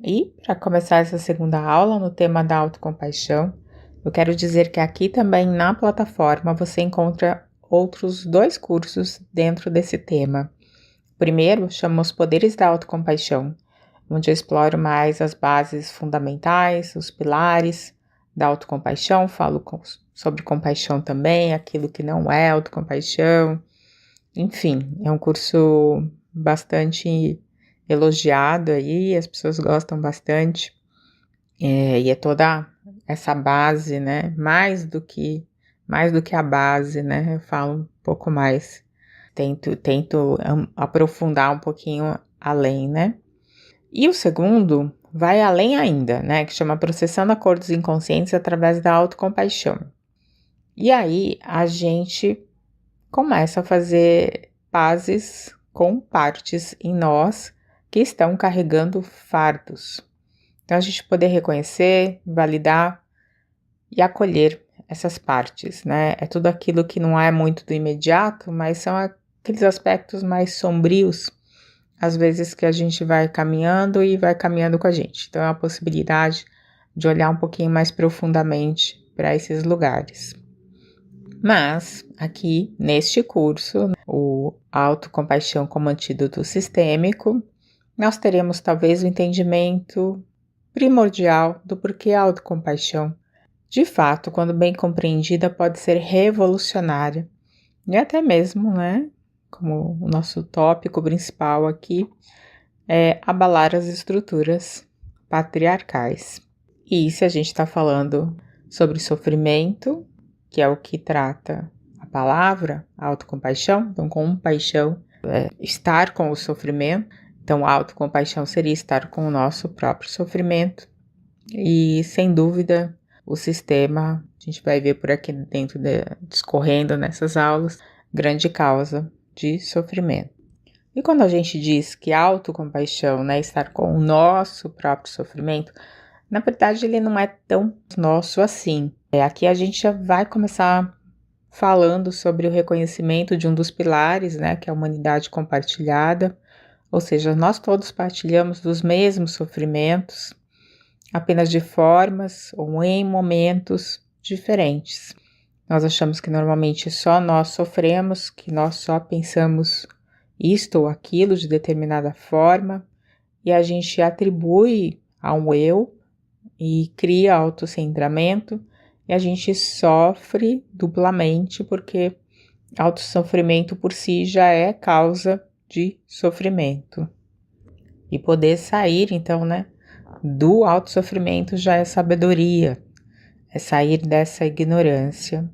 E para começar essa segunda aula no tema da autocompaixão, eu quero dizer que aqui também na plataforma você encontra outros 2 cursos dentro desse tema. O primeiro chama Os Poderes da Autocompaixão, onde eu exploro mais as bases fundamentais, os pilares da autocompaixão, falo sobre compaixão também, aquilo que não é autocompaixão. Enfim, é um curso bastante elogiado aí, as pessoas gostam bastante, e é toda essa base, né, mais do que a base, né, eu falo um pouco mais, tento aprofundar um pouquinho além, né. E o segundo vai além ainda, né, que chama Processando Acordos Inconscientes através da Autocompaixão. E aí a gente começa a fazer pazes com partes em nós que estão carregando fardos. Então, a gente poder reconhecer, validar e acolher essas partes, né? É tudo aquilo que não é muito do imediato, mas são aqueles aspectos mais sombrios, às vezes que a gente vai caminhando e vai caminhando com a gente. Então, é uma possibilidade de olhar um pouquinho mais profundamente para esses lugares. Mas, aqui neste curso, o Autocompaixão como Antídoto Sistêmico, nós teremos talvez o entendimento primordial do porquê a autocompaixão, de fato, quando bem compreendida, pode ser revolucionária e até mesmo, né, como o nosso tópico principal aqui, é abalar as estruturas patriarcais. E se a gente está falando sobre sofrimento, que é o que trata a palavra, a autocompaixão, então compaixão é estar com o sofrimento, então a autocompaixão seria estar com o nosso próprio sofrimento e sem dúvida o sistema, a gente vai ver por aqui dentro, discorrendo nessas aulas, grande causa de sofrimento. E quando a gente diz que autocompaixão, né, estar com o nosso próprio sofrimento, na verdade ele não é tão nosso assim. Aqui a gente já vai começar falando sobre o reconhecimento de um dos pilares, né, que é a humanidade compartilhada, ou seja, nós todos partilhamos dos mesmos sofrimentos, apenas de formas ou em momentos diferentes. Nós achamos que normalmente só nós sofremos, que nós só pensamos isto ou aquilo de determinada forma, e a gente atribui a um eu e cria autocentramento, e a gente sofre duplamente, porque autossofrimento por si já é causa de sofrimento. E poder sair, então, né, do autossofrimento já é sabedoria, é sair dessa ignorância,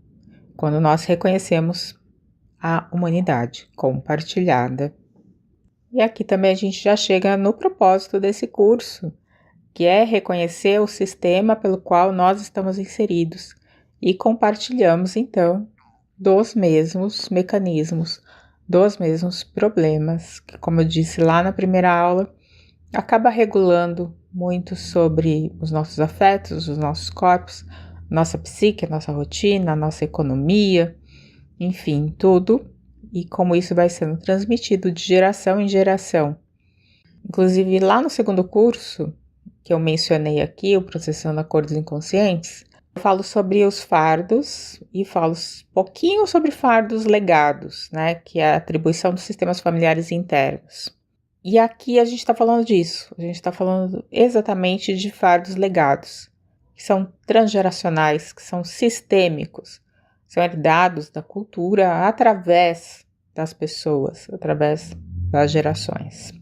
quando nós reconhecemos a humanidade compartilhada. E aqui também a gente já chega no propósito desse curso, que é reconhecer o sistema pelo qual nós estamos inseridos e compartilhamos, então, dos mesmos mecanismos, dos mesmos problemas, que, como eu disse lá na primeira aula, acaba regulando muito sobre os nossos afetos, os nossos corpos, nossa psique, nossa rotina, nossa economia, enfim, tudo, e como isso vai sendo transmitido de geração em geração. Inclusive, lá no segundo curso, que eu mencionei aqui, o Processando Acordos Inconscientes, eu falo sobre os fardos e falo um pouquinho sobre fardos legados, né, que é a atribuição dos sistemas familiares internos. E aqui a gente está falando disso, a gente está falando exatamente de fardos legados, que são transgeracionais, que são sistêmicos, são herdados da cultura através das pessoas, através das gerações.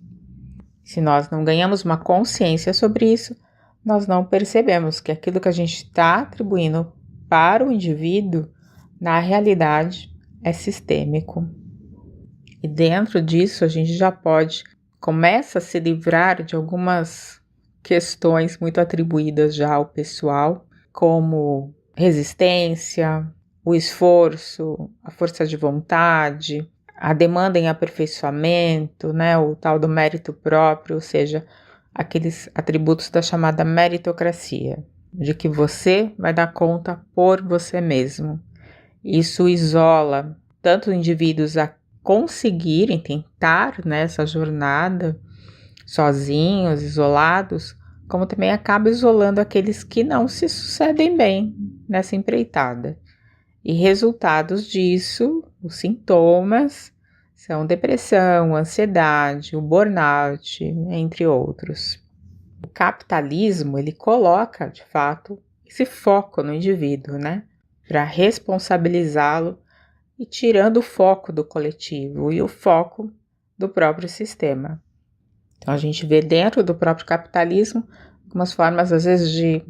Se nós não ganhamos uma consciência sobre isso, nós não percebemos que aquilo que a gente está atribuindo para o indivíduo, na realidade, é sistêmico. E dentro disso, a gente já começa a se livrar de algumas questões muito atribuídas já ao pessoal, como resistência, o esforço, a força de vontade, a demanda em aperfeiçoamento, né, o tal do mérito próprio, ou seja, aqueles atributos da chamada meritocracia, de que você vai dar conta por você mesmo. Isso isola tanto indivíduos a conseguirem tentar nessa jornada sozinhos, isolados, como também acaba isolando aqueles que não se sucedem bem nessa empreitada. E resultados disso, os sintomas, são depressão, ansiedade, o burnout, entre outros. O capitalismo, ele coloca, de fato, esse foco no indivíduo, né? Para responsabilizá-lo e tirando o foco do coletivo e o foco do próprio sistema. Então, a gente vê dentro do próprio capitalismo algumas formas, às vezes, de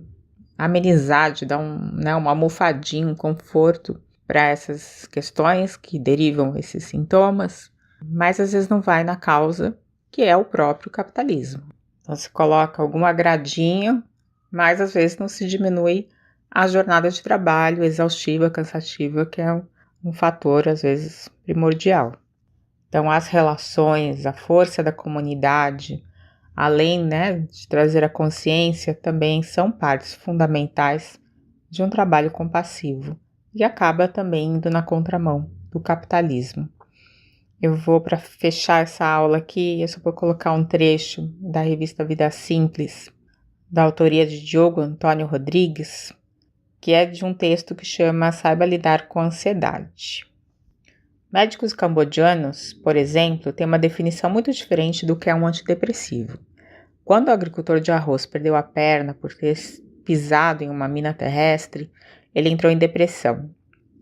amenizar, de dar uma almofadinha, um conforto para essas questões que derivam esses sintomas, mas às vezes não vai na causa, que é o próprio capitalismo. Então, se coloca algum agradinho, mas às vezes não se diminui a jornada de trabalho exaustiva, cansativa, que é um fator, às vezes, primordial. Então, as relações, a força da comunidade, além, de trazer a consciência, também são partes fundamentais de um trabalho compassivo e acaba também indo na contramão do capitalismo. Eu vou, para fechar essa aula aqui, eu só vou colocar um trecho da revista Vida Simples, da autoria de Diogo Antônio Rodrigues, que é de um texto que chama Saiba Lidar com a Ansiedade. Médicos cambodjanos, por exemplo, têm uma definição muito diferente do que é um antidepressivo. Quando o agricultor de arroz perdeu a perna por ter pisado em uma mina terrestre, ele entrou em depressão.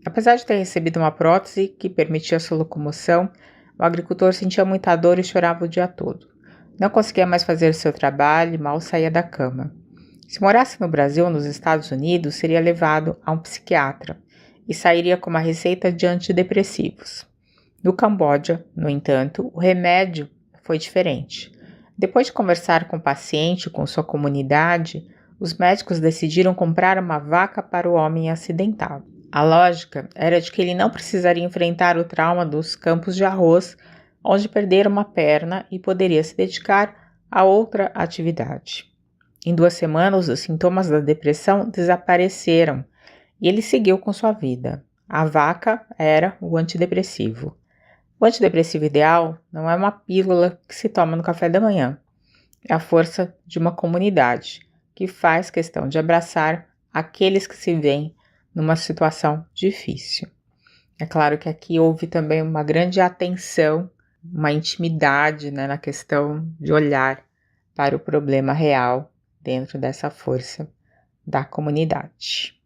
Apesar de ter recebido uma prótese que permitia sua locomoção, o agricultor sentia muita dor e chorava o dia todo. Não conseguia mais fazer seu trabalho e mal saía da cama. Se morasse no Brasil ou nos Estados Unidos, seria levado a um psiquiatra e sairia com uma receita de antidepressivos. No Camboja, no entanto, o remédio foi diferente. Depois de conversar com o paciente e com sua comunidade, os médicos decidiram comprar uma vaca para o homem acidentado. A lógica era de que ele não precisaria enfrentar o trauma dos campos de arroz, onde perdera uma perna e poderia se dedicar a outra atividade. Em 2 semanas, os sintomas da depressão desapareceram e ele seguiu com sua vida. A vaca era o antidepressivo. O antidepressivo ideal não é uma pílula que se toma no café da manhã. É a força de uma comunidade que faz questão de abraçar aqueles que se veem numa situação difícil. É claro que aqui houve também uma grande atenção, uma intimidade, na questão de olhar para o problema real dentro dessa força da comunidade.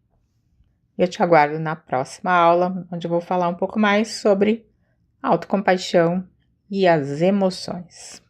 Eu te aguardo na próxima aula, onde eu vou falar um pouco mais sobre autocompaixão e as emoções.